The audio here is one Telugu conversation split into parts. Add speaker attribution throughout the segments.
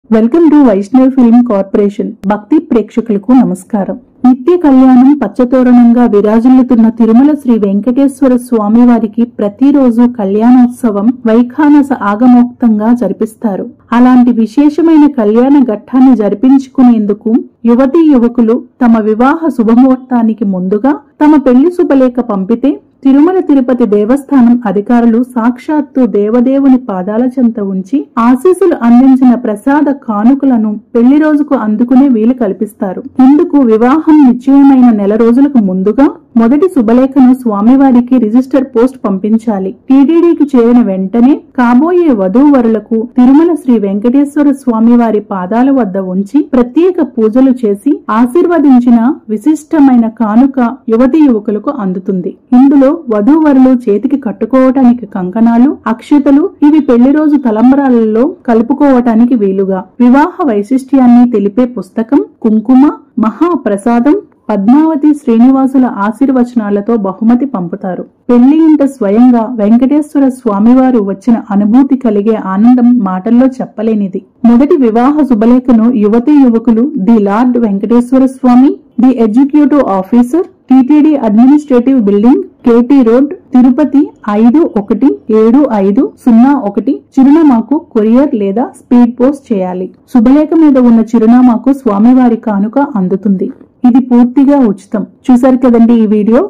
Speaker 1: Welcome to Vaishnav Film Corporation. భక్తి ప్రేక్షకులకు నమస్కారం. నిత్య కళ్యాణం పచ్చతోరణంగా విరాజిల్లుతున్న తిరుమల శ్రీ వెంకటేశ్వర స్వామి వారికి ప్రతిరోజు కళ్యాణోత్సవం వైఖానస ఆగమోక్తంగా జరిపిస్తారు. అలాంటి విశేషమైన కళ్యాణ ఘట్టాన్ని జరిపించుకునేందుకు యువతీ యువకులు తమ వివాహ శుభముహూర్తానికి ముందుగా తమ పెళ్లి శుభలేఖ పంపితే తిరుమల తిరుపతి దేవస్థానం అధికారులు సాక్షాత్తు దేవదేవుని పాదాల చెంత ఉంచి ఆశీస్సులు అందించిన ప్రసాద కానుకలను పెళ్లి రోజుకు అందుకునే వీలు కల్పిస్తారు. ఇందుకు వివాహం నిశ్చయమైన నెల రోజులకు ముందుగా మొదటి శుభలేఖను స్వామివారికి రిజిస్టర్ పోస్ట్ పంపించాలి. టీటీడీకి చేరిన వెంటనే కాబోయే వధూవరులకు తిరుమల శ్రీ వెంకటేశ్వర స్వామి వారి పాదాల వద్ద ఉంచి ప్రత్యేక పూజలు చేసి ఆశీర్వదించిన విశిష్టమైన కానుక యువతీ యువకులకు అందుతుంది. ఇందులో వధూవరులు చేతికి కట్టుకోవటానికి కంకణాలు, అక్షతలు, ఇవి పెళ్లి రోజు తలంబరాలలో కలుపుకోవటానికి వీలుగా వివాహ వైశిష్ట్యాన్ని తెలిపే పుస్తకం, కుంకుమ, మహాప్రసాదం, పద్మావతి శ్రీనివాసుల ఆశీర్వచనాలతో బహుమతి పంపుతారు. పెళ్లి ఇంట స్వయంగా వెంకటేశ్వర స్వామివారు వచ్చిన అనుభూతి కలిగే ఆనందం మాటల్లో చెప్పలేనిది. మొదటి వివాహ శుభలేఖను యువతీ యువకులు the Lord Venkateswara Swamy, the executive officer, TTD administrative building, KT road, Tirupati 517501 చిరునామాకు కొరియర్ లేదా స్పీడ్ పోస్ట్ చేయాలి. శుభలేఖ మీద ఉన్న చిరునామాకు స్వామివారి కానుక అందుతుంది. ఇది పూర్తిగా ఉచితం. చూసారు కదండి ఈ వీడియో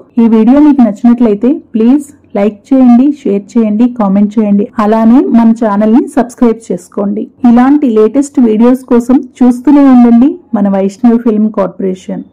Speaker 1: మీకు నచ్చినట్లయితే ప్లీజ్ లైక్ చేయండి, షేర్ చేయండి, కామెంట్ చేయండి. అలానే మన ఛానల్ ని సబ్స్క్రైబ్ చేసుకోండి. ఇలాంటి లేటెస్ట్ వీడియోస్ కోసం చూస్తూనే ఉండండి మన వైష్ణవ్ ఫిల్మ్ కార్పొరేషన్.